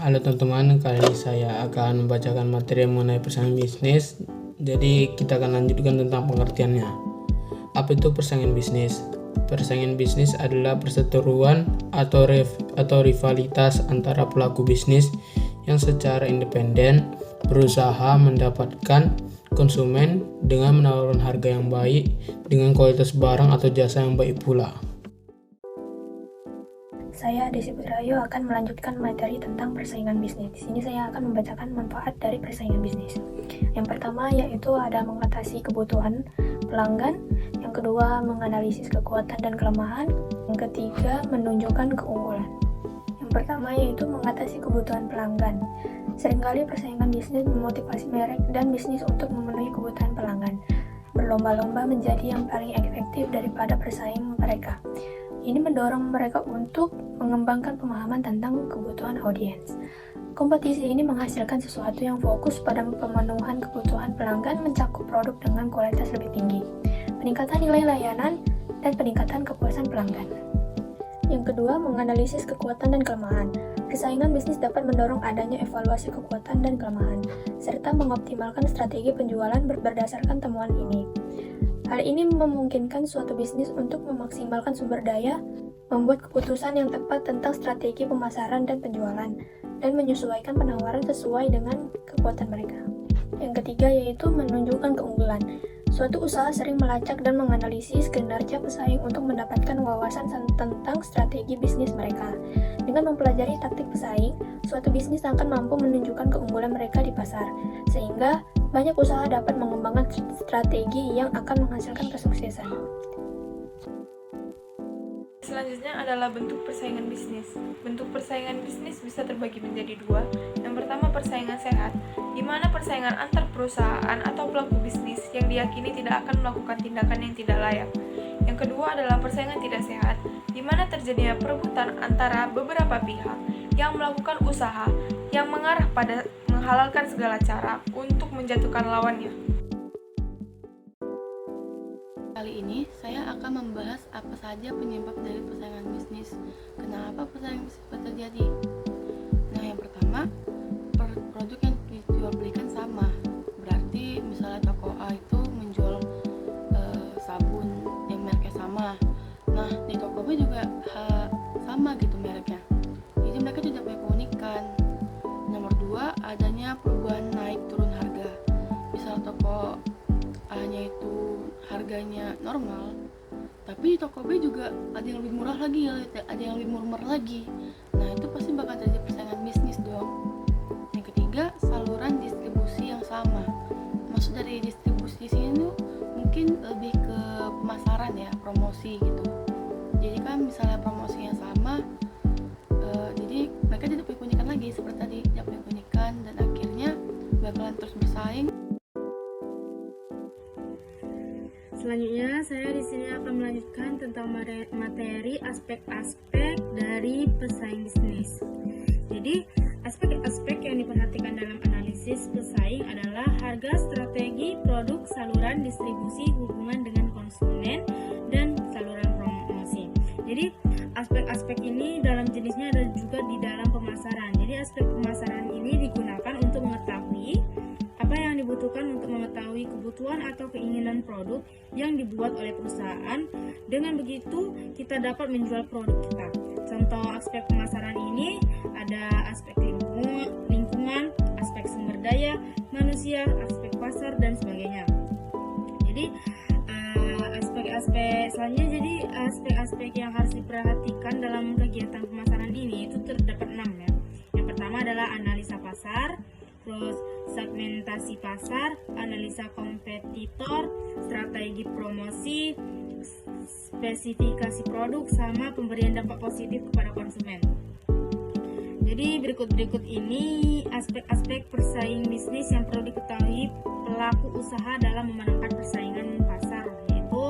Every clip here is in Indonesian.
Halo teman-teman, kali ini saya akan membacakan materi mengenai persaingan bisnis. Jadi kita akan lanjutkan tentang pengertiannya. Apa itu persaingan bisnis? Persaingan bisnis adalah perseteruan atau rivalitas antara pelaku bisnis yang secara independen berusaha mendapatkan konsumen dengan menawarkan harga yang baik dengan kualitas barang atau jasa yang baik pula. Saya Desi Putrayo akan melanjutkan materi tentang persaingan bisnis. Di sini saya akan membacakan manfaat dari persaingan bisnis. Yang pertama yaitu ada mengatasi kebutuhan pelanggan, yang kedua menganalisis kekuatan dan kelemahan, yang ketiga menunjukkan keunggulan. Yang pertama yaitu mengatasi kebutuhan pelanggan. Seringkali persaingan bisnis memotivasi merek dan bisnis untuk memenuhi kebutuhan pelanggan, berlomba-lomba menjadi yang paling efektif daripada pesaing mereka. Ini mendorong mereka untuk mengembangkan pemahaman tentang kebutuhan audiens. Kompetisi ini menghasilkan sesuatu yang fokus pada pemenuhan kebutuhan pelanggan, mencakup produk dengan kualitas lebih tinggi, peningkatan nilai layanan, dan peningkatan kepuasan pelanggan. Yang kedua, menganalisis kekuatan dan kelemahan. Persaingan bisnis dapat mendorong adanya evaluasi kekuatan dan kelemahan, serta mengoptimalkan strategi penjualan berdasarkan temuan ini. Hal ini memungkinkan suatu bisnis untuk memaksimalkan sumber daya, membuat keputusan yang tepat tentang strategi pemasaran dan penjualan, dan menyesuaikan penawaran sesuai dengan kekuatan mereka. Yang ketiga yaitu menunjukkan keunggulan. Suatu usaha sering melacak dan menganalisis kinerja pesaing untuk mendapatkan wawasan tentang strategi bisnis mereka. Dengan mempelajari taktik pesaing, suatu bisnis akan mampu menunjukkan keunggulan mereka di pasar, sehingga banyak usaha dapat mengembangkan strategi yang akan menghasilkan kesuksesan. Selanjutnya adalah bentuk persaingan bisnis. Bentuk persaingan bisnis bisa terbagi menjadi dua. Yang pertama, persaingan sehat, di mana persaingan antar perusahaan atau pelaku bisnis yang diyakini tidak akan melakukan tindakan yang tidak layak. Yang kedua adalah persaingan tidak sehat, di mana terjadinya perebutan antara beberapa pihak yang melakukan usaha yang mengarah pada menghalalkan segala cara untuk menjatuhkan lawannya. Kali ini saya akan membahas apa saja penyebab dari persaingan bisnis. Kenapa persaingan bisnis terjadi? Nah, yang pertama, produk yang dijual belikan sama. Berarti misalnya toko A itu menjual sabun yang mereknya sama. Nah, di toko B juga sama gitu mereknya. Jadi mereka tidak punya keunikan. Nomor dua, adanya perubahan naik turun harga. Misal toko A-nya itu harganya normal, tapi di toko B juga ada yang lebih murah lagi, ada yang lebih murah lagi. Nah, itu pasti bakal terjadi persaingan bisnis dong. Yang ketiga, saluran distribusi yang sama. Maksud dari distribusi sini tuh mungkin lebih ke pemasaran ya, promosi gitu. Jadi kan misalnya promosinya sama, jadi mereka tidak punya keunikan lagi seperti tadi, tidak punya keunikan dan akhirnya bakalan terus bersaing. Selanjutnya, saya di sini akan melanjutkan tentang materi aspek-aspek dari pesaing bisnis. Jadi, aspek-aspek yang diperhatikan dalam analisis pesaing adalah harga, strategi, produk, saluran distribusi, hubungan dengan konsumen, dan saluran promosi. Jadi, aspek-aspek ini dalam jenisnya ada juga di dalam pemasaran. Jadi, aspek pemasaran ini digunakan untuk mengetahui apa yang dibutuhkan untuk mengetahui kebutuhan atau keinginan produk yang dibuat oleh perusahaan. Dengan begitu, kita dapat menjual produk kita. Contoh aspek pemasaran ini ada aspek lingkungan, aspek sumber daya manusia, aspek pasar, dan sebagainya. Jadi, aspek-aspek selanjutnya, jadi aspek-aspek yang harus diperhatikan dalam kegiatan pemasaran ini itu terdapat 6 ya. Yang pertama adalah analisa pasar, terus segmentasi pasar, analisa kompetitor, strategi promosi, spesifikasi produk, sama pemberian dampak positif kepada konsumen. Jadi berikut ini aspek-aspek persaing bisnis yang perlu diketahui pelaku usaha dalam memenangkan persaingan pasar, yaitu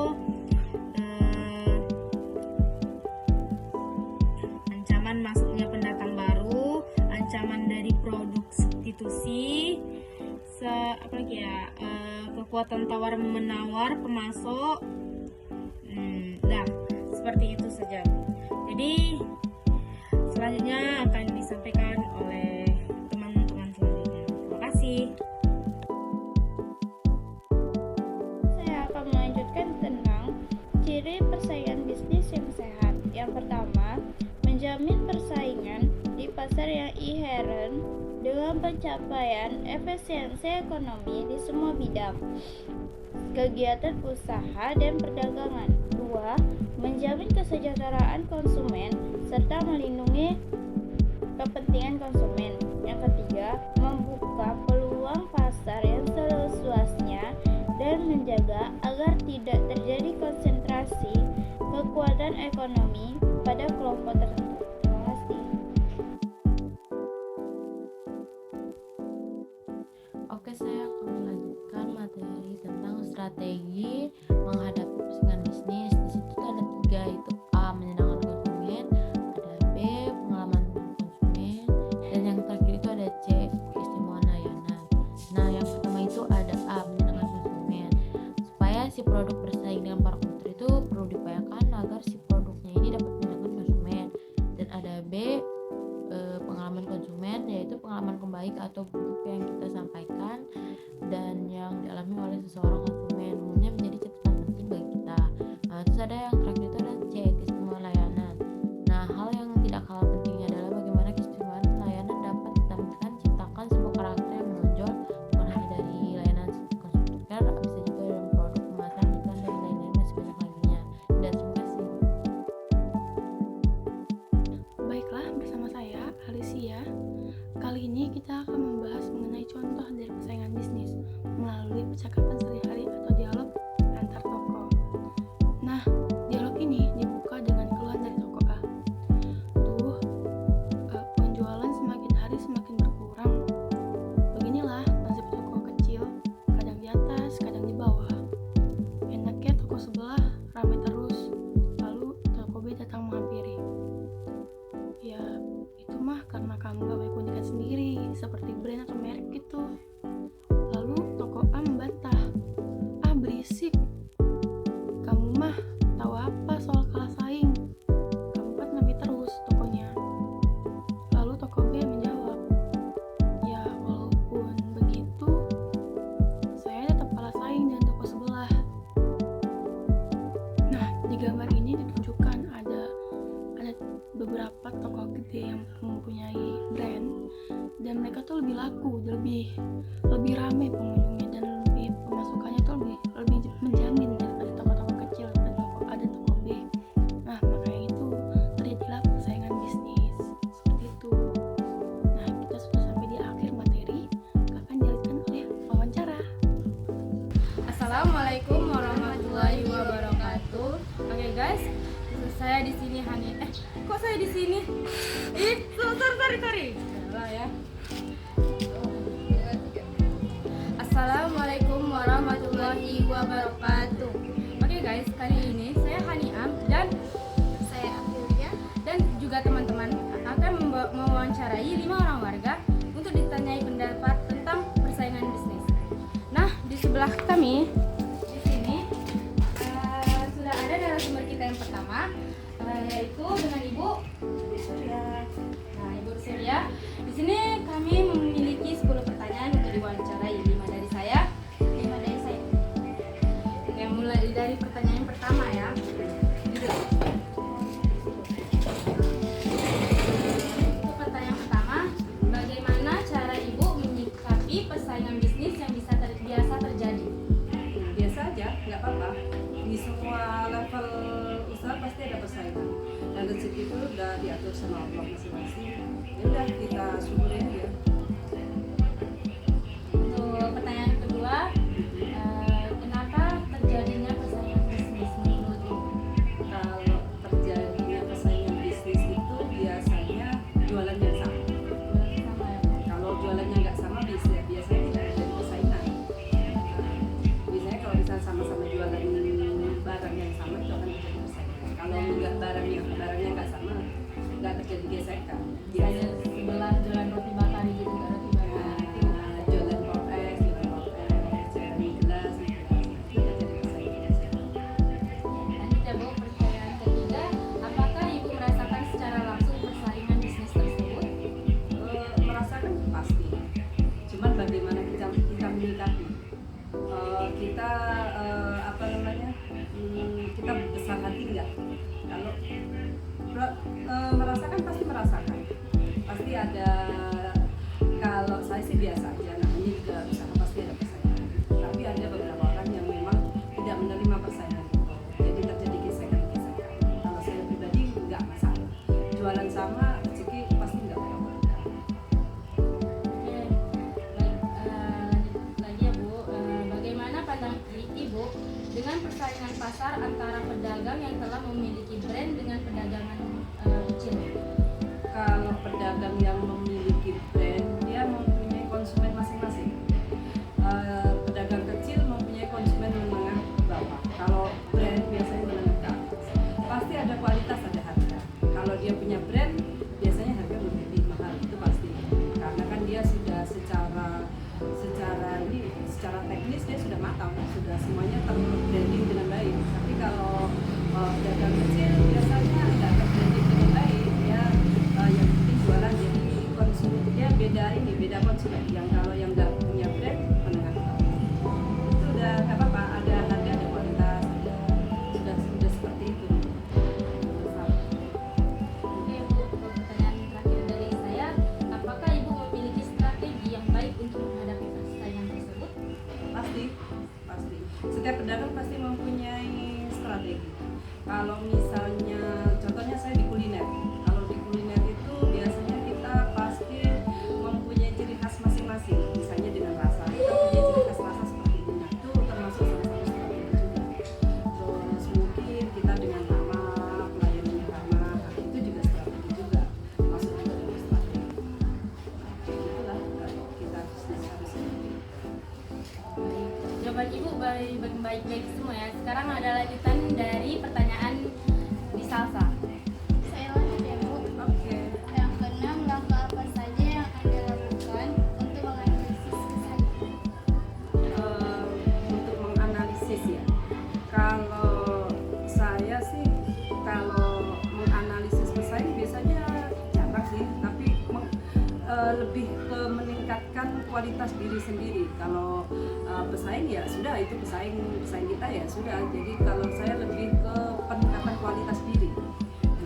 ancaman masuknya pendatang baru, ancaman dari produk substitusi, kekuatan tawar menawar pemasok. Seperti itu saja. Jadi selanjutnya akan disampaikan oleh inheren dengan pencapaian efisiensi ekonomi di semua bidang kegiatan usaha dan perdagangan. 2. Menjamin kesejahteraan konsumen serta melindungi kepentingan konsumen. Yang ketiga, membuka peluang pasar yang seluas-luasnya dan menjaga agar tidak terjadi konsentrasi kekuatan ekonomi pada kelompok tertentu. Terima kasih. Oke, saya akan melanjutkan materi tentang strategi menghadapi persaingan bisnis. Di situ tuh ada 3, yaitu A. Menyenangkan konsumen, ada B. Pengalaman konsumen, dan yang terakhir itu ada C. Keistimewaan layanan. Nah, yang pertama itu ada A. Menyenangkan konsumen. Supaya si produk bersaing dengan para kompetitor itu perlu diupayakan agar si produknya ini dapat menyenangkan konsumen. Dan ada B. Pengalaman konsumen, yaitu pengalaman pembaik atau buruk yang kita sampaikan dan yang dialami oleh seseorang konsumen, umumnya menjadi catatan penting bagi kita. Terus ada yang terakhir itu ada C. Keistimewaan layanan. Nah, hal yang tidak kalah pentingnya adalah bagaimana keistimewaan layanan dapat ditampilkan ciptakan sebuah karakter yang menonjol, bukan hanya dari layanan konsumen, bisa juga dalam produk, kemasan, iklan, dan lain-lain masih banyak lainnya. Dan terima kasih. Baiklah, bersama saya Alicia. Kali ini kita akan membahas mengenai contoh dari persaingan bisnis melalui percakapan sehari-hari atau dialog antar tokoh. Nah, dialog ini dibuka dengan keluhan dari tokoh A. Penjualan semakin hari semakin berkurang. Beginilah nasib toko kecil, kadang di atas, kadang di bawah. Enaknya toko sebelah ramai terus, lalu toko B datang menghampiri. Ya, itu mah karena kamu gak punya keunikan sendiri, seperti brand atau merek gitu. Lalu toko A membantah, berisik, kamu mah tahu apa soal kalah saing, kamu kan ngambil terus tokonya. Lalu toko B menjawab, ya walaupun begitu, saya tetap kalah saing dengan toko sebelah. Nah, di gambar ini ditunjukkan ada beberapa toko gede yang mempunyai brand, dan mereka tuh lebih laku, lebih ramai pengunjungnya, dan lebih pemasukannya tuh lebih menjamin daripada toko-toko kecil dan toko A dan toko B. Nah, makanya itu terjadilah persaingan bisnis seperti itu. Nah, kita sudah sampai di akhir materi, akan dilanjutkan oleh wawancara. Assalamualaikum warahmatullahi wabarakatuh. Oke guys, saya di sini kok saya di sini? Sorry. Salah ya. Assalamualaikum warahmatullahi wabarakatuh. Oke guys, kali ini saya Haniam dan saya Aprilia dan juga teman-teman akan mewawancarai 5 orang warga untuk ditanyai pendapat tentang persaingan bisnis. Nah, di sebelah kami di sini sudah ada narasumber kita yang pertama, yaitu dengan Ibu Surya. Nah, Ibu Surya, di sini kami memiliki 10 pertanyaan untuk diwawancarai, 5 dari saya. Oke, mulai dari pertanyaan yang pertama ya. Untuk pertanyaan pertama, bagaimana cara Ibu menyikapi persaingan bisnis yang biasa terjadi? Biasa aja, nggak apa-apa. Di semua level usaha pasti ada persaingan, dan rezeki itu udah diatur sama Allah masing-masing. Ya udah, kita syukuri aja. Untuk pertanyaan kedua, kenapa terjadinya persaingan bisnis menurut Ibu? Kalau terjadinya persaingan bisnis itu biasanya jualannya sama. Kalau jualannya nggak sama, biasanya tidak terjadi persaingan. Biasanya kalau misalnya sama-sama jualan barang yang sama, itu akan terjadi persaingan. Kalau nggak barangnya nggak sama, nggak terjadi gesekan. biasa aja, namanya juga usaha pasti ada persaingan. Tapi ada beberapa orang yang memang tidak menerima persaingan itu, jadi terjadi gesekan-gesekan. Kalau saya pribadi nggak masalah, jualan sama rezeki pasti nggak berapa. Oke, baik, lanjut lagi ya Bu. Bagaimana pandangan Ibu dengan persaingan pasar antara pedagang yang telah memiliki brand dengan pedagangan kecil? Kalau pedagang yang memiliki brand, dia mempunyai konsumen masing-masing. Pedagang kecil mempunyai konsumen menengah ke bawah. Kalau brand biasanya menengah ke atas. Pasti ada kualitas, ada harga. Kalau dia punya brand, biasanya harga lebih mahal, itu pasti. Karena kan dia sudah secara teknis dia sudah matang, sudah semuanya terbranding dengan baik. Tapi kalau pedagang kecil biasanya tidak terbranding dengan baik, ya yang penting jualan, jadi konsumen dia beda konsumen. Yang kalau yang nggak punya brand menengah ke bawah itu udah nggak apa-apa, ada harga, ada kualitas, sudah seperti itu. Oke Bu, pertanyaan terakhir dari saya, apakah Ibu memiliki strategi yang baik untuk menghadapi persaingan tersebut? Pasti. Setiap pedagang pasti mempunyai strategi. Kalau misalnya, contohnya saya di kuliner. Kalau di kuliner itu biasanya kita pasti mempunyai ciri khas masing-masing. Misalnya dengan rasa, kita punya ciri khas rasa seperti minyak, itu termasuk salah satu strategi juga. Terus mungkin kita dengan ramah, pelayanannya ramah, itu juga strategi juga. Masuk juga dalam strategi. Itulah kalau kita bisnis harus seperti itu. Jawaban Ibu baik-baik semua ya. Sekarang ada lanjutan dari pertanyaan di Salsa. Saya lanjut ya Bu. Oke. Yang keenam, langkah apa saja yang Anda lakukan untuk menganalisis kesahihan? Untuk menganalisis ya, kalau saya sih kalau menganalisis pesaing biasanya jarang sih, tapi lebih ke meningkatkan kualitas diri sendiri. Kalau pesaing ya sudah, itu pesaing kita ya sudah. Jadi kalau saya lebih ke peningkatan kualitas diri,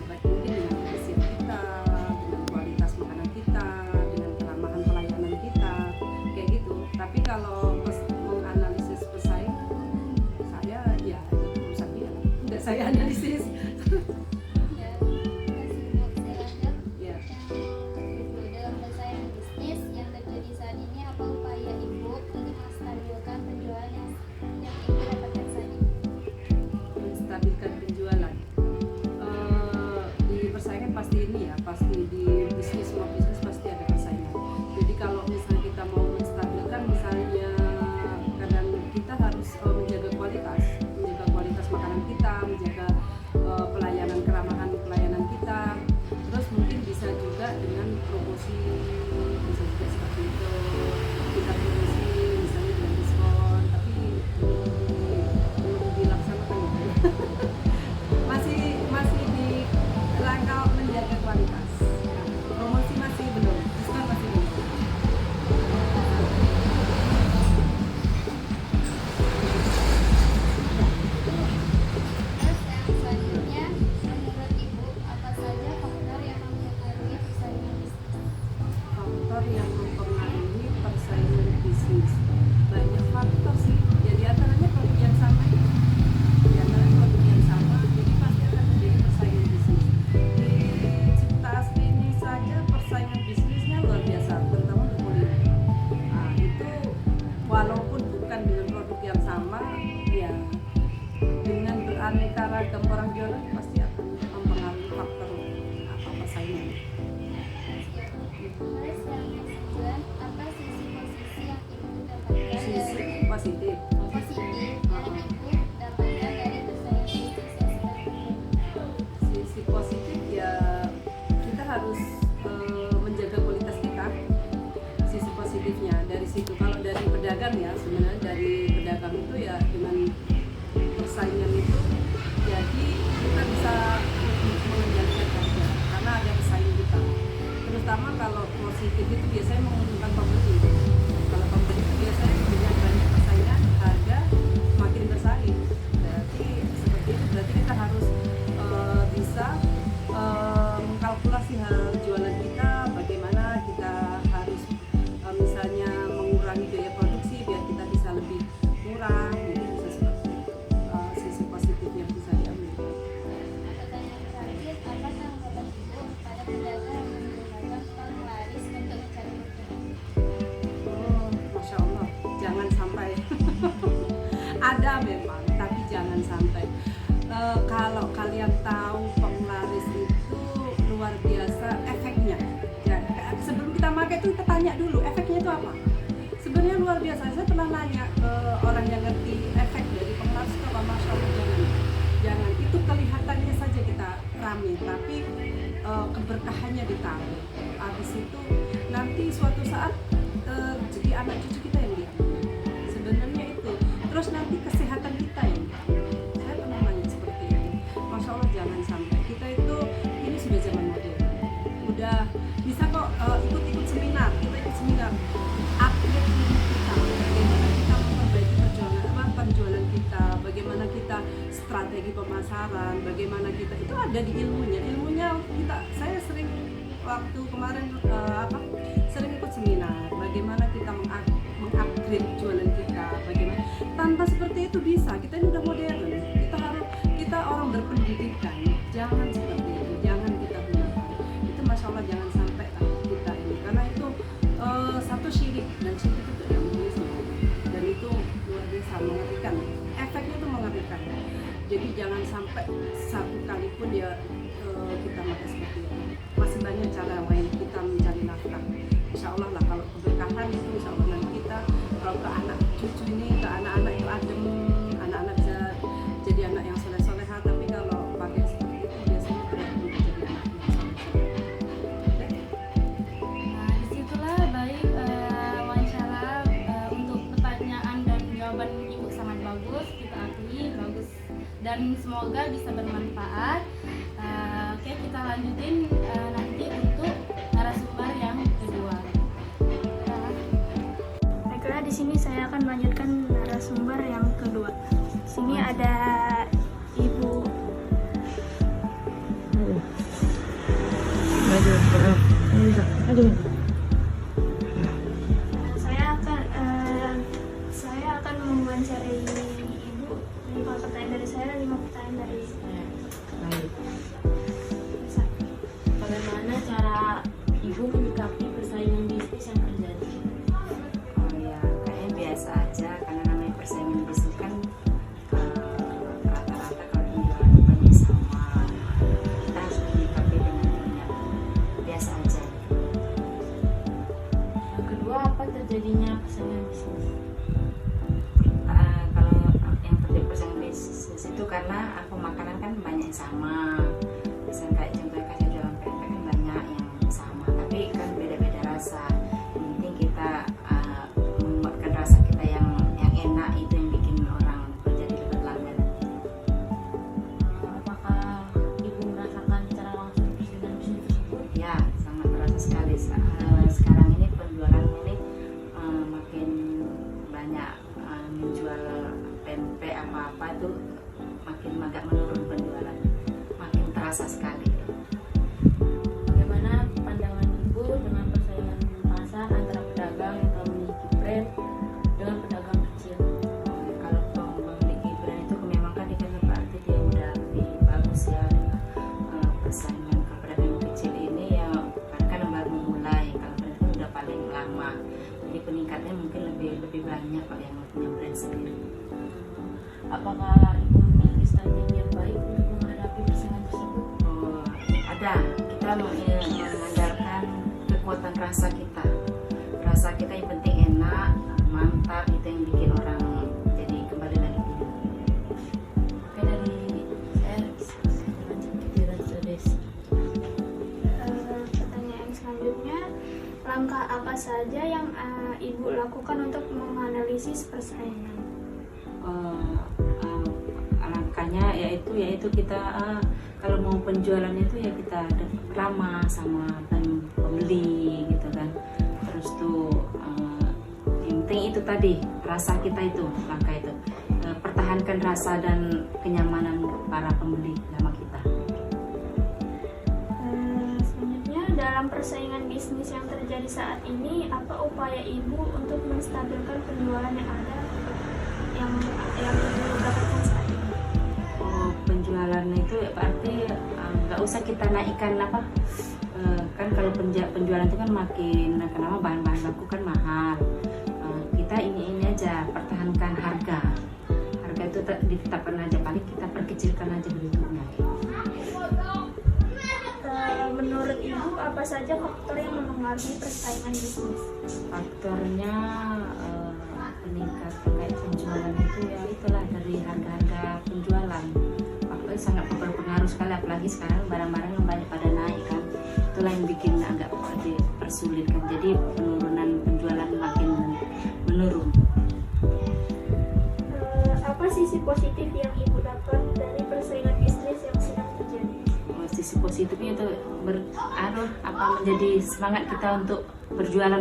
baik mungkin dengan kebersihan kita, dengan kualitas makanan kita, dengan keramahan pelayanan kita, kayak gitu. Tapi kalau menganalisis pesaing, saya ya itu urusan dia, nggak saya analisis. Ya, terima kasih Bu. Saya lanjut. Ya. Ibu, dalam persaingan bisnis yang terjadi saat ini, apa upaya Ibu untuk menstabilkan penjualan yang Ibu dapatkan saat ini? Menstabilkan penjualan. Di persaingan pasti ini ya, pasti di bisnis, semua bisnis pasti ada persaingan. Jadi kalau misalnya kita mau menstabilkan, misalnya kadang kita harus menjaga kualitas makanan kita, menjaga pelayanan, keramahan pelayanan kita. Terus mungkin bisa juga dengan promosi, bisa juga seperti itu. Kita promosi misalnya dengan diskon, tapi belum dilaksanakan gitu. masih di rangka menjaga kualitas. Promosi masih belum, diskon masih belum. Terus yang selanjutnya, menurut Ibu, apa saja faktor yang mempengaruhi persaingan bisnis? Faktor yang mempengaruhi persaingan bisnis, banyak faktor sih. Ya diantaranya produk yang sama, jadi pasti akan menjadi persaingan bisnis. Di Cipta Asli ini saja persaingan bisnisnya luar biasa, terutama untuk kuliner. Nah, itu walaupun bukan dengan produk yang sama, ya dengan beraneka ragam orang jualan pasti akan mempengaruhi faktor persaingan. Terus yang ke-9, apa sisi posisi yang Ibu dapatkan Sisi dari positif. yang Ibu dapatkan dari persaingan bisnis yang sedang terjadi? Sisi positif ya, kita harus menjaga kualitas kita. Sisi positifnya dari situ. Kalau dari pedagang ya, sebenarnya dari pedagang itu ya dengan persaingan itu, jadi kita bisa lebih mengendalikan harga karena ada pesaing kita. Terutama kalau positif itu biasanya menguntungkan pembeli. Kalau pembeli itu biasanya dengan banyak persaingan, harga makin bersaing. Berarti seperti itu, berarti kita harus bisa mengkalkulasi jualan kita, bagaimana kita harus misalnya kalau kalian tahu penglaris itu luar biasa efeknya. Ya, sebelum kita pakai itu kita tanya dulu efeknya itu apa. Sebenarnya luar biasa. Saya pernah nanya ke orang yang ngerti efek dari penglaris itu apa, masya Allah jangan. Itu kelihatannya saja kita rame, tapi keberkahannya ditaruh. Habis itu nanti suatu saat jadi anak cucu kita yang lihat. Sebenarnya itu. Terus nanti kesehatan kita yang lihat. Saya pernah nanya seperti itu. Masya Allah jangan sampai kita itu ini sudah zaman modern. Udah bisa kok ikut seminar. Kita ikut seminar. Upgrade diri kita. Bagaimana kita memperbaiki penjualan kita. Bagaimana kita strategi pemasaran. Bagaimana kita itu ada di ilmunya. Ilmunya saya sering waktu kemarin sering ikut seminar. Bagaimana kita mengupgrade jualan kita. Bagaimana tanpa seperti itu bisa. Kita ini udah modern. Kita orang berpendidikan. Jangan seperti itu. Jangan kita gunakan. Itu masya Allah jangan sampai kita ini. Karena itu satu syirik dan syirik itu tidak boleh sama. Dan itu luar biasa mengerikan. Efeknya itu mengerikan. Jadi jangan sampai satu kali pun dia kita pakai seperti itu. Masih banyak cara lain kita mencari nafkah. Insya Allah lah kalau keberkahan itu insya Allah nanti kita kalau ke anak cucu ini ke anak-anak itu adem, anak-anak bisa jadi anak yang soleh-soleha. Tapi kalau pakai seperti itu biasanya berat untuk jadi anak yang soleh-soleha. Nah, disitulah baik wawancara untuk pertanyaan dan jawaban Ibu sangat bagus, kita akui bagus dan semoga bisa bermanfaat. Oke, kita lanjutin nanti untuk narasumber yang kedua. Baiklah, di sini saya akan melanjutkan narasumber yang kedua. Di sini ada Ibu. Saya akan mewawancarai Ibu 5 pertanyaan dari saya dan 5 pertanyaan dari saya. Bagaimana cara Ibu menyikapi persaingan bisnis yang terjadi? Oh ya, kayaknya biasa aja karena namanya persaingan bisnis kan rata-rata kalau penjualan banyak sama, kita harus menyikapi dengan yang biasa aja. Yang kedua, apa terjadinya persaingan bisnis? Kalau yang terjadi persaingan bisnis itu karena makanan kan banyak yang sama. Misalnya kayak contohnya kan jualan pempek kan banyak yang sama, tapi kan beda-beda rasa. Yang penting kita membuatkan rasa kita yang enak, itu yang bikin orang menjadi lebih langganan. Apakah Ibu merasakan secara langsung persaingan bisnis tersebut? Ya, sangat terasa sekali. Sekarang ini penjualan ini makin banyak menjual pempek apa-apa tuh makin agak menurun penjualan, makin terasa sekali. Bagaimana pandangan Ibu dengan persaingan pasar antara pedagang yang telah memiliki brand dengan pedagang kecil? Kalau memiliki brand itu memang kan dia berarti dia udah lebih bagus ya. Persaingan ke pedagang kecil ini ya kan baru memulai, kalau brand itu udah paling lama, jadi peningkatnya mungkin lebih banyak kalau yang punya brand sendiri. Apakah Ibu memiliki strategi yang baik untuk menghadapi persaingan tersebut? Oh, ada. Kita mengandalkan kekuatan rasa kita. Rasa kita yang penting enak, mantap, itu yang bikin orang jadi kembali lagi. Oke, dari saya lanjut ke Dira Desi. Pertanyaan selanjutnya, langkah apa saja yang Ibu lakukan untuk menganalisis persaingan? Langkahnya yaitu kita kalau mau penjualan itu ya kita ramah sama pembeli gitu kan. Terus tuh yang penting itu tadi rasa kita itu, langkah itu pertahankan rasa dan kenyamanan para pembeli sama kita. Selanjutnya, dalam persaingan bisnis yang terjadi saat ini, apa upaya Ibu untuk menstabilkan penjualan yang ada yang Ibu dapatkan saat ini? Penjualan itu berarti nggak usah kita naikkan kan kalau penjualan itu kan makin kenapa bahan-bahan baku kan mahal. Kita ini aja pertahankan harga itu itu ditetapkan aja, paling kita perkecilkan aja bentuknya. Menurut Ibu, apa saja faktor yang mempengaruhi persaingan bisnis? Faktornya peningkatan kayak penjualan itu ya itulah dari harga-harga penjualan. Faktornya sangat berpengaruh sekali, apalagi sekarang barang-barang yang banyak pada naik kan. Itulah yang bikin agak dipersulit kan. Jadi penurunan penjualan makin menurun. Apa sisi positif yang Ibu dapat dari persaingan bisnis yang sedang terjadi? Sisi positifnya itu menjadi semangat kita untuk berjualan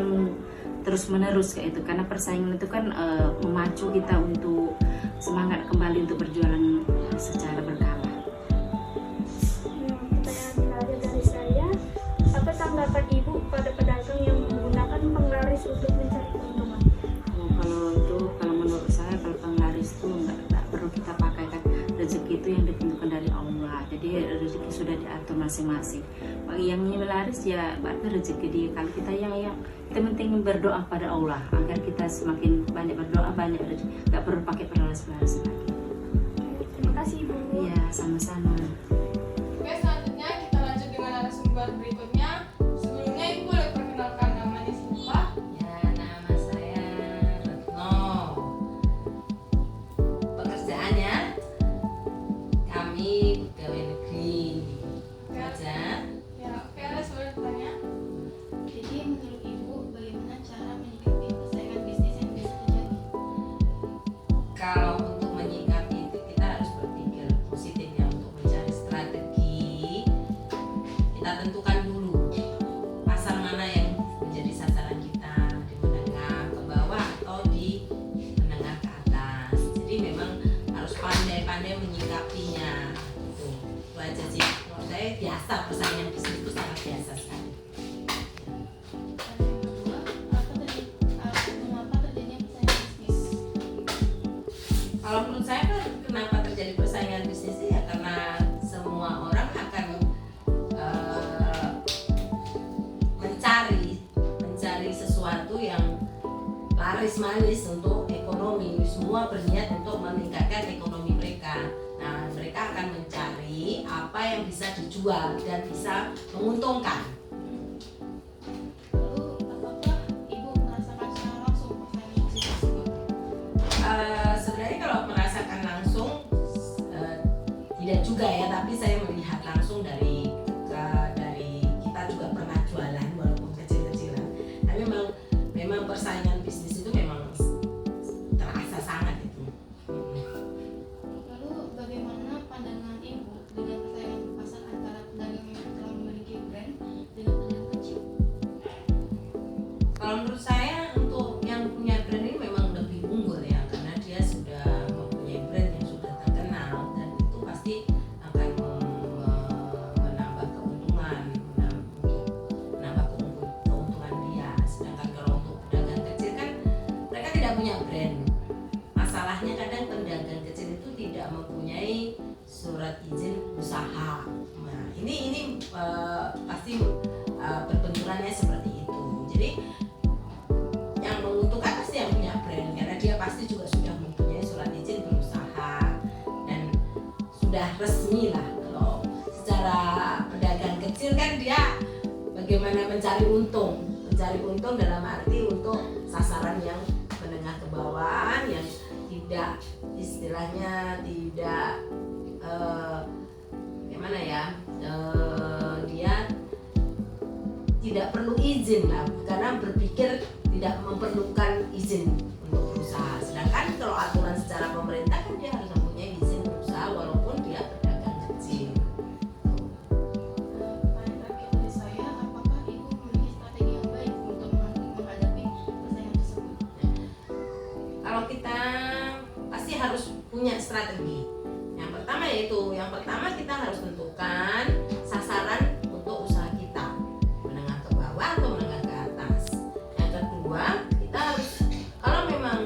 terus menerus kayak itu, karena persaingan itu kan memacu kita untuk semangat kembali untuk berjualan secara berkala. Pertanyaan terakhir dari saya, apa tanggapan Ibu pada pedagang yang menggunakan penglaris untuk mencari keuntungan? Kalau menurut saya, kalau penglaris itu nggak perlu kita pakai kan, rezeki itu yang ditentukan dari Allah, jadi rezeki sudah diatur masing-masing. Bagi yang melaris ya berarti rezeki dia. Kalau kita yang kita penting berdoa pada Allah agar kita semakin banyak berdoa, banyak rezeki, nggak perlu pakai penglaris lagi. Terima kasih Ibu. Iya, sama-sama. Oke, selanjutnya kita lanjut dengan narasumber berikutnya. Sebelumnya Ibu boleh perkenalkan namanya siapa? Ya, nama saya Retno. Pekerjaannya kami pegawai negeri. Aja. Ya, oke, ada sebuah pertanyaan. Jadi menurut Ibu bagaimana cara menyikapi persaingan bisnis yang bisa terjadi? Kalau untuk menyikapi itu kita harus berpikir positif ya, untuk mencari strategi. Kita tentukan dulu pasar mana yang menjadi sasaran kita, di menengah ke bawah atau di menengah ke atas. Jadi memang harus pandai-pandai menyikapinya. Itu aja sih. Kalau saya biasa, persaingan bisnis itu sangat biasa sekali. Mengapa terjadinya persaingan bisnis? Kalau menurut saya kan kenapa terjadi persaingan bisnis ya karena semua orang akan mencari sesuatu yang laris manis untuk ekonomi. Semua berniat untuk meningkatkan ekonomi mereka. Nah, mereka akan mencari apa yang bisa dijual dan bisa menguntungkan. Lalu apakah Ibu merasakan secara langsung persaingan bisnis tersebut? Sebenarnya kalau merasakan langsung tidak juga ya, tapi saya melihat langsung dari kita juga pernah jualan walaupun kecil-kecilan. Tapi memang persaingan bisnis itu memang terasa sangat itu. Lalu bagaimana pandangan Ibu dengan persaingan pasar antara pedagang yang telah memiliki brand dengan pedagang kecil? Kalau menurut saya untuk yang punya brand ini memang lebih unggul ya, karena dia sudah mempunyai brand yang sudah terkenal dan itu pasti akan menambah keuntungan, menambah keuntungan dia. Sedangkan kalau untuk pedagang kecil kan mereka tidak punya brand. Masalahnya kadang pedagang kecil itu tidak mempunyai surat izin usaha. Nah, ini pasti berbenturannya seperti itu. Jadi yang menguntungkan pasti yang punya brand, karena dia pasti juga sudah mempunyai surat izin berusaha dan sudah resmi lah. Kalau secara pedagang kecil kan dia bagaimana mencari untung dalam arti untuk sasaran yang menengah ke bawah, yang tidak istilahnya tidak dia tidak perlu izin lah, karena berpikir tidak memerlukan izin untuk berusaha. Sedangkan kalau aturan secara pemerintah kan dia harus mempunyai izin berusaha walaupun dia pedagang kecil. Pertanyaan terakhir dari saya, apakah Ibu memiliki strategi yang baik untuk menghadapi persaingan tersebut? Kalau kita pasti harus punya strategi. Yang pertama kita harus tentukan sasaran untuk usaha kita, menengah ke bawah atau menengah ke atas. Yang kedua, kita harus, kalau memang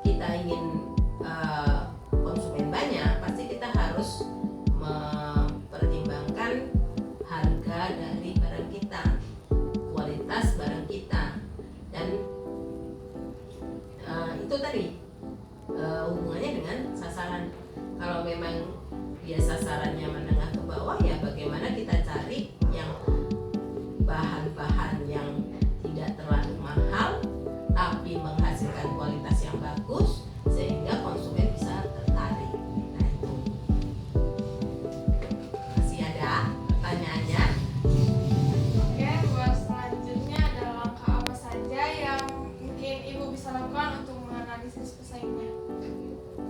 kita ingin konsumen banyak, pasti kita harus mempertimbangkan harga dari barang kita, kualitas barang kita, dan itu tadi hubungannya dengan sasaran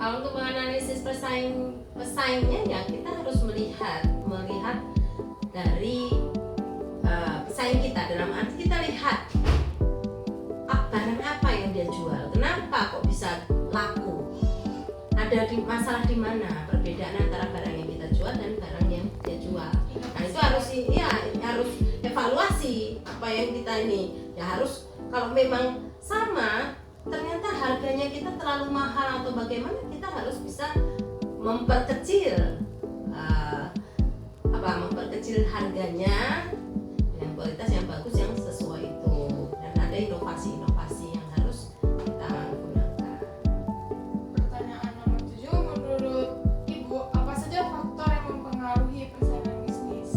Kalau untuk menganalisis pesaingnya ya kita harus melihat dari pesaing kita, dalam arti kita lihat barang apa yang dia jual, kenapa kok bisa laku, ada masalah di mana, perbedaan antara barang yang kita jual dan barang yang dia jual. Nah itu harus evaluasi apa yang kita ini ya, harus kalau memang sama ternyata harganya kita terlalu mahal atau bagaimana, kita harus bisa memperkecil harganya dengan kualitas yang bagus yang sesuai itu, dan ada inovasi yang harus kita gunakan. Pertanyaan nomor 7, menurut Ibu, apa saja faktor yang mempengaruhi persaingan bisnis?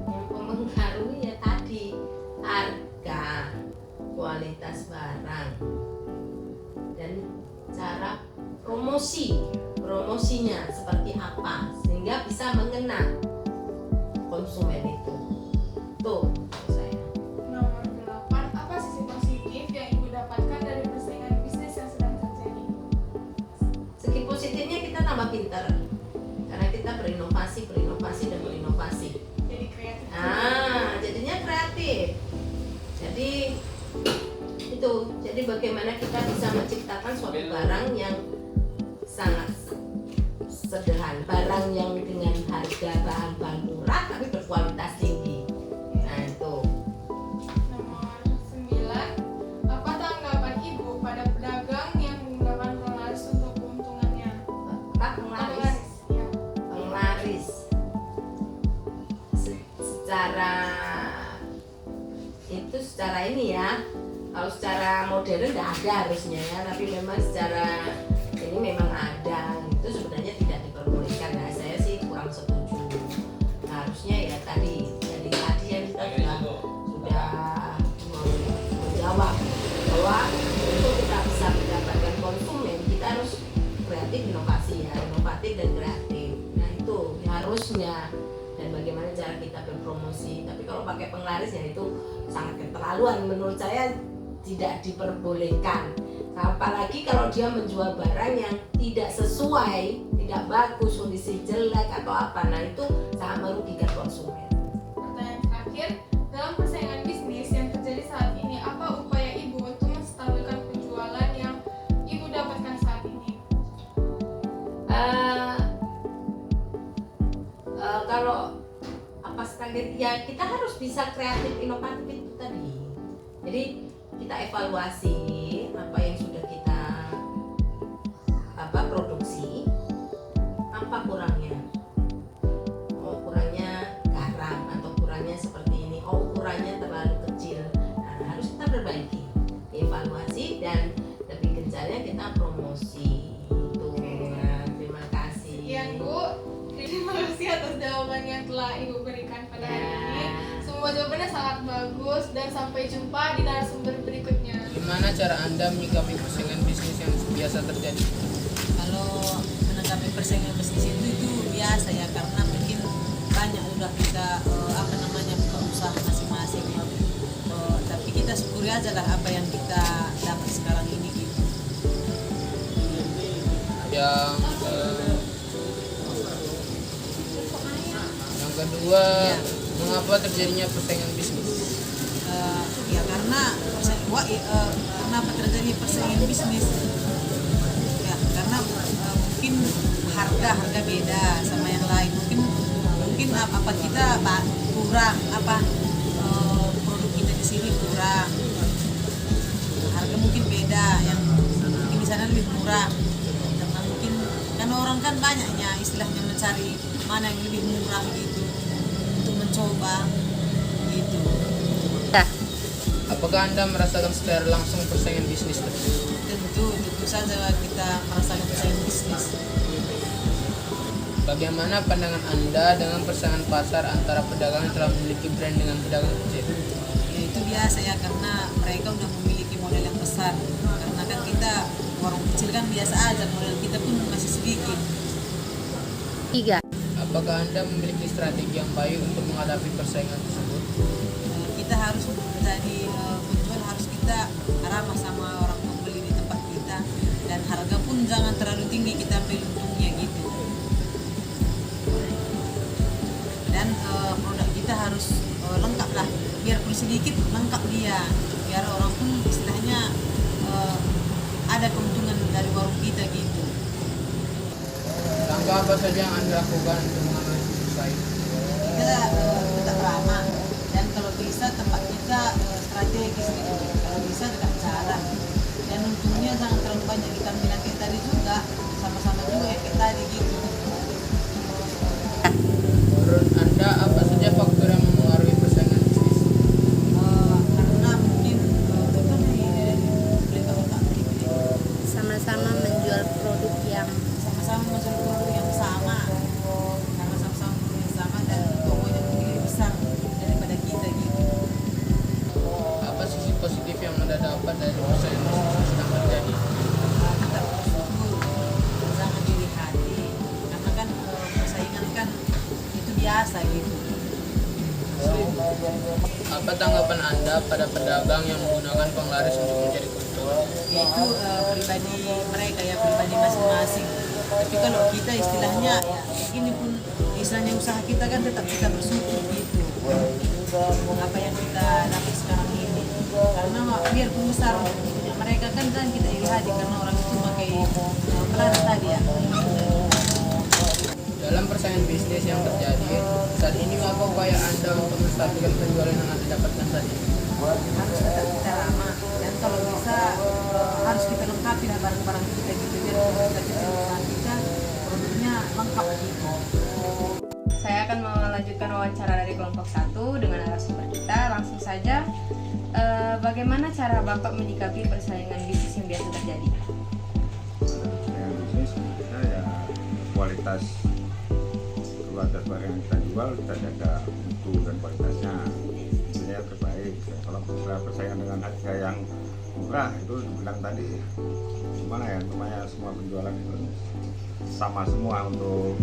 Yang mempengaruhi ya tadi, harga, kualitas barang, dan cara promosinya seperti apa sehingga bisa mengena konsumen itu. Tuh saya. Nomor 8, apa sisi positif yang Ibu dapatkan dari persaingan bisnis yang sedang terjadi? Segi positifnya kita tambah pintar karena kita berinovasi. Jadi kreatif. Jadinya kreatif. Jadi bagaimana kita bisa menciptakan suatu barang yang sangat sederhana, barang yang dengan harga bahan murah tapi berkualitas tinggi. Nah itu. Nomor 9, apa tanggapan Ibu pada pedagang yang menggunakan penglaris untuk keuntungannya? Penglaris. Ya. Penglaris. Secara ini ya. Kalau secara modern tidak ada harusnya ya, tapi memang secara ini memang ada. Itu sebenarnya tidak diperbolehkan. Nah, saya sih kurang setuju. Nah, harusnya ya tadi yang kita sudah menjawab bahwa untuk kita bisa mendapatkan konsumen kita harus kreatif, inovatif dan kreatif. Nah itu harusnya, dan bagaimana cara kita berpromosi. Tapi kalau pakai penglaris ya itu sangat keterlaluan, menurut saya tidak diperbolehkan. Apalagi kalau dia menjual barang yang tidak sesuai, tidak bagus, kondisi jelek atau apa, nah itu sangat merugikan konsumen. Pertanyaan terakhir, dalam persaingan bisnis yang terjadi saat ini, apa upaya Ibu untuk menstabilkan penjualan yang Ibu dapatkan saat ini? Kalau apa sekali ya kita harus bisa kreatif, inovatif itu tadi. Jadi kita evaluasi apa yang sudah kita produksi, apa kurangnya. Oh kurangnya garam atau kurangnya seperti ini. Oh ukurannya terlalu kecil. Nah, harus kita perbaiki, evaluasi, dan lebih gencarnya kita promosi. Itu. Nah, terima kasih. Sekian Bu, terima kasih atas jawaban yang telah Ibu berikan pada hari ini. Semua jawabannya sangat bagus, dan sampai jumpa di narasumber berikutnya. Gimana cara Anda menyikapi persaingan bisnis yang biasa terjadi? Kalau menanggapi persaingan bisnis itu biasa ya, karena mungkin banyak udah kita buka usaha masing-masing. Tapi kita syukuri aja lah apa yang kita dapat sekarang ini gitu. Yang kedua, mengapa terjadinya persaingan bisnis? Ya karena kenapa terjadi persaingan bisnis? Ya karena mungkin harga beda sama yang lain. Mungkin apa kita kurang produk kita di sini kurang. Harga mungkin beda, yang mungkin di sana lebih murah. Karena mungkin kan orang kan banyaknya istilahnya mencari mana yang lebih murah gitu untuk mencoba gitu. Apakah Anda merasakan secara langsung persaingan bisnis tersebut? Tentu saja kita merasakan persaingan bisnis. Bagaimana pandangan Anda dengan persaingan pasar antara pedagang yang telah memiliki brand dengan pedagang kecil? Ya, itu biasa ya, karena mereka udah memiliki modal yang besar. Karena kan kita warung kecil kan biasa aja, modal kita pun masih sedikit. 3. Apakah Anda memiliki strategi yang baik untuk menghadapi persaingan tersebut? Kita harus menjadi penjual, harus kita ramah sama orang pembeli di tempat kita, dan harga pun jangan terlalu tinggi. bisa ambil untungnya gitu. Dan produk kita harus lengkap lah, biarpun sedikit lengkap dia, biar orang pun istilahnya ada keuntungan dari warung kita gitu. Langkah apa saja yang Anda lakukan untuk menganalisis usaha itu? Kita tetap ramah, dan kalau bisa tempat kita strategis gitu, kalau bisa dekat jalan, dan untungnya jangan terlalu banyak kita bilang kayak tadi juga, sama-sama juga ya kayak tadi gitu. Menurut Anda apa saja faktor yang mempengaruhi persaingan bisnis? Karena mungkin Sama-sama menjual produk yang sama-sama menjual produk yang sama, karena sama-sama produk yang sama dan tokonya mungkin lebih besar daripada kita gitu. Apa sisi positif yang Anda dapat dari persaingan bisnis yang sedang terjadi? Kita bersyukur, jangan diri hati, karena kan persaingan kan itu biasa gitu. Apa tanggapan Anda pada pedagang yang menggunakan penglaris untuk mencari keuntungan? Yaitu pribadi mereka ya, pribadi masing-masing. Tapi kalau kita istilahnya ya ini pun istilahnya usaha kita kan tetap kita bersyukur gitu. Apa yang kita dapat sekarang ini, karena biarpun besar punya mereka kan kita iri hati karena orang itu pakai pelaris tadi ya. Dalam persaingan bisnis yang terjadi saat ini, apa upaya Anda untuk menstabilkan penjualan yang Anda dapatkan saat ini? Harus tetap kita ramah, dan kalau bisa harus kita lengkapi lah barang-barang kita gitu, biar kita usaha kita produknya lengkap gitu. Saya akan melanjutkan wawancara dari kelompok 1 dengan narasumber kita. Langsung saja, bagaimana cara Bapak menyikapi persaingan bisnis yang biasa terjadi? Persaingan bisnis kita ya kualitas barang yang kita jual, kita jaga mutu dan kualitasnya, intinya terbaik. Kalau misalnya persaingan dengan harga yang murah itu bilang tadi gimana ya, namanya semua penjualan itu sama semua untuk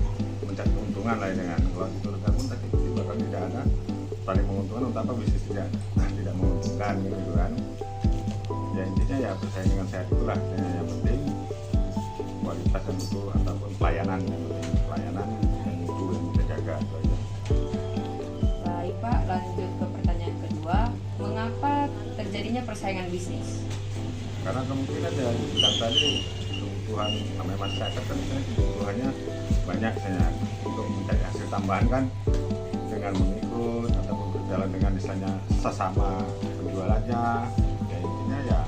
mencari keuntungan lah dengan kalau menurut aku tadi bahkan tidak ada saling menguntungkan, untuk apa bisnis tidak menguntungkan gitu kan. Ya intinya ya persaingan dengan sehat itulah yang penting, kualitas dan mutu ataupun pelayanan, yang penting pelayanan dan mutu yang kita jaga itu aja. Baik Pak, lanjut ke pertanyaan kedua. Mengapa terjadinya persaingan bisnis? Karena kemungkinan ya dibilang tadi kebutuhan namanya masyarakat kan kebutuhannya banyak saya untuk mencari hasil tambahan kan, dengan mengikut ataupun berjalan dengan misalnya sesama penjualannya, ya intinya ya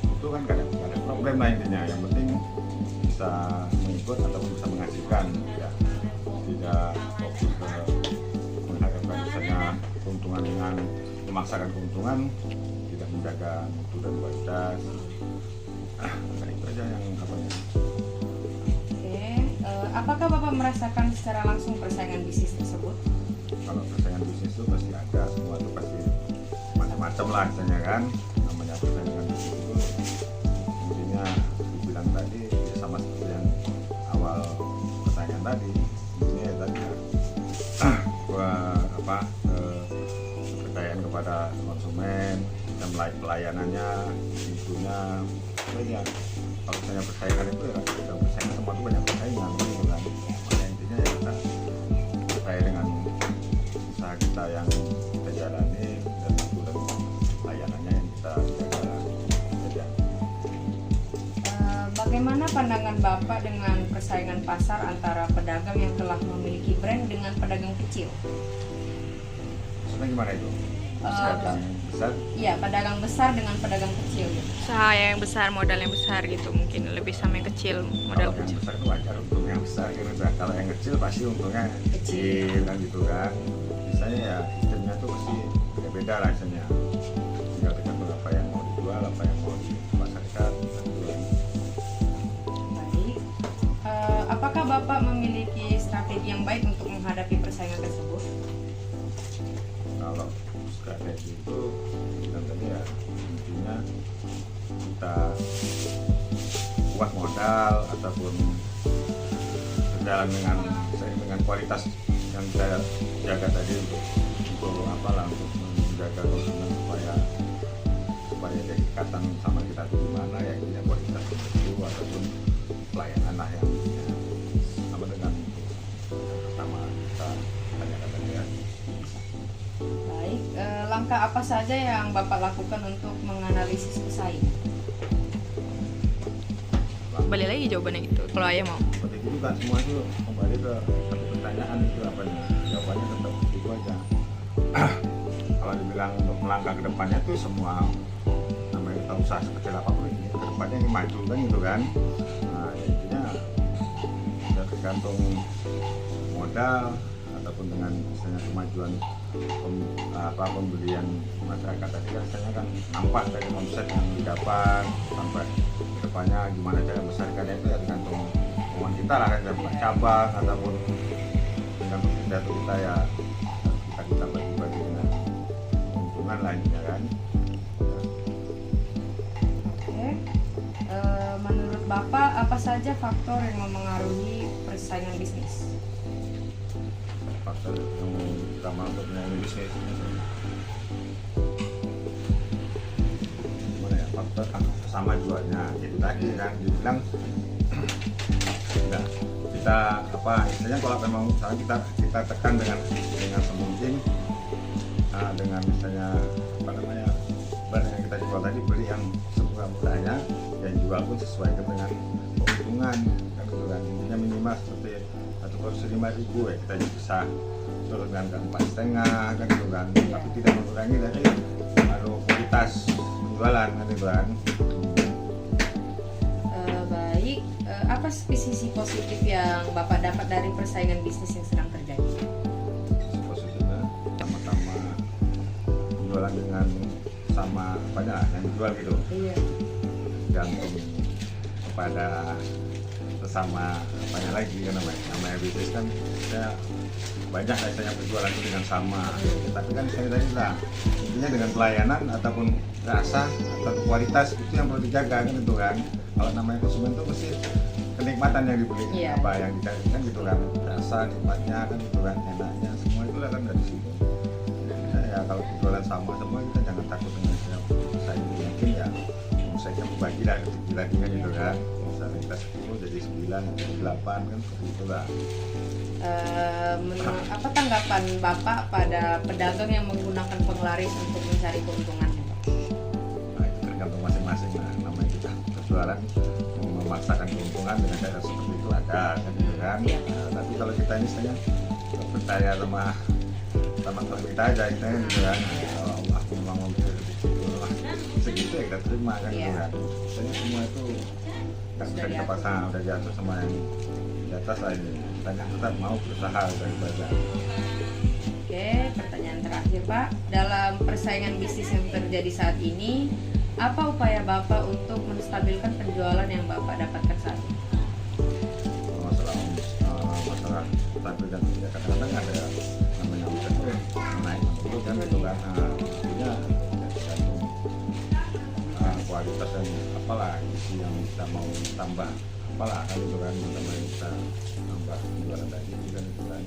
itu kan gak ada problem lah intinya, yang penting bisa mengikut ataupun bisa menghasilkan ya, tidak fokus ke mengharapkan misalnya keuntungan dengan memaksakan keuntungan, tidak menjaga mutu dan kualitas. Nah, itu aja yang apanya. Oke, apakah Bapak merasakan secara langsung persaingan bisnis tersebut? Kalau persaingan bisnis itu pasti ada, semua itu pasti macam-macam lah misalnya kan, namanya persaingan bisnis itu intinya dibilang tadi ya sama seperti yang awal pertanyaan tadi, intinya ya tadi kepercayaan kepada konsumen dan pelayanannya, itunya ya. Kalau misalnya persaingan itu ya dalam persaingan semua itu banyak persaingan gitu kan, makanya intinya ya kita percaya dengan usaha kita yang kita jalani dan itu dan layanannya yang kita jaga saja. Bagaimana pandangan Bapak dengan persaingan pasar antara pedagang yang telah memiliki brand dengan pedagang kecil? Maksudnya gimana itu? Pedagang besar? Iya, pedagang besar dengan pedagang kecil gitu. Usaha yang besar, modal yang besar gitu, mungkin lebih sama yang kecil, modal Kalau kecil. yang besar itu wajar untung yang besar gitu. Kalau yang kecil pasti untungnya kecil kan gitu kan. Misalnya ya sistemnya tuh pasti beda lah misalnya. Tinggal tergantung apa yang mau dijual, apa yang mau dipasarkan. Baik. Apakah Bapak memiliki strategi yang baik untuk menghadapi persaingan tersebut? Kalau strategi itu tadi ya intinya kita buat modal ataupun berjalan dengan kualitas yang saya jaga tadi untuk menjaga konsumen supaya jadi ikatan sama kita itu gimana ya, intinya kualitas itu ataupun pelayanan lah yang langkah apa saja yang Bapak lakukan untuk menganalisis pesaing? Balik lagi jawabannya gitu kalau ayah mau. Seperti itu kan semua itu kembali ke satu pertanyaan itu apa nih? Jawabannya tetap itu aja. Kalau dibilang untuk melangkah ke depannya tuh semua namanya kita usaha sekecil apapun ini ke depannya ini maju kan gitu kan. Nah, intinya ya tergantung modal ataupun dengan misalnya kemajuan pembelian masyarakat tadi kan misalnya kan nampak dari omset yang didapat sampai kedepannya gimana cara membesarkannya itu ya tergantung kemauan kita lah kan cabang ataupun tergantung pidato kita ya kita bagi-bagi dengan keuntungan lainnya kan. Oke. Menurut Bapak apa saja faktor yang memengaruhi persaingan bisnis? Faktor yang utama untuk menjalani bisnis gimana ya, faktor sama jualnya itu tadi kan dibilang nah, kita apa misalnya kalau memang misalnya kita tekan dengan semungkin dengan misalnya apa namanya barang yang kita jual tadi beli yang semurah-murahnya dan jual pun sesuai dengan keuntungan kan gitu kan intinya minimal seperti satu porsi 5.000 ya kita bisa turunkan ke 4,5 kan gitu kan tapi tidak mengurangi dari kualitas penjualan kan gitu kan. Baik, apa sisi positif yang Bapak dapat dari persaingan bisnis yang sedang terjadi? Positifnya sama-sama penjualan dengan sama banyak yang dijual gitu. Iya. Gantung kepada sesama apanya lagi kan namanya bisnis kan saya banyak saya penjualan itu dengan sama tapi kan saya tadi lah intinya dengan pelayanan ataupun rasa atau kualitas itu yang perlu dijaga kan itu kan kalau namanya konsumen itu mesti kenikmatan yang dibeli apa yang dicari kan gitu kan rasa nikmatnya kan gitu kan enaknya semua itu kan dari situ ya kalau penjualan sama semua kita jangan takut dengan saya mungkin ya saya bagi lagi kan gitu kan misalnya kita 10 jadi 9 jadi 8 kan seperti itu lah. Apa tanggapan Bapak pada pedagang yang menggunakan penglaris untuk mencari keuntungan? Nah itu tergantung masing-masing lah namanya kita berjualan memaksakan keuntungan dengan cara seperti itu ada kan gitu kan tapi kalau kita ini saya percaya sama kita aja kita kan gitu kan kalau Allah memang memberi segitu ya kita terima kan gitu kan misalnya semua itu kan bisa kita pasang udah diatur sama yang di atas lah ini kita tetap mau berusaha daripada. Oke, pertanyaan terakhir Pak, dalam persaingan bisnis yang terjadi saat ini apa upaya Bapak untuk menstabilkan penjualan yang Bapak dapatkan saat ini? Masalah stabil dan ya kadang-kadang ada namanya omset naik itu kan itu kan artinya kualitas dan apalah isi yang kita mau tambah apalah kan itu kan kita tambah penjualan tadi kan itu kan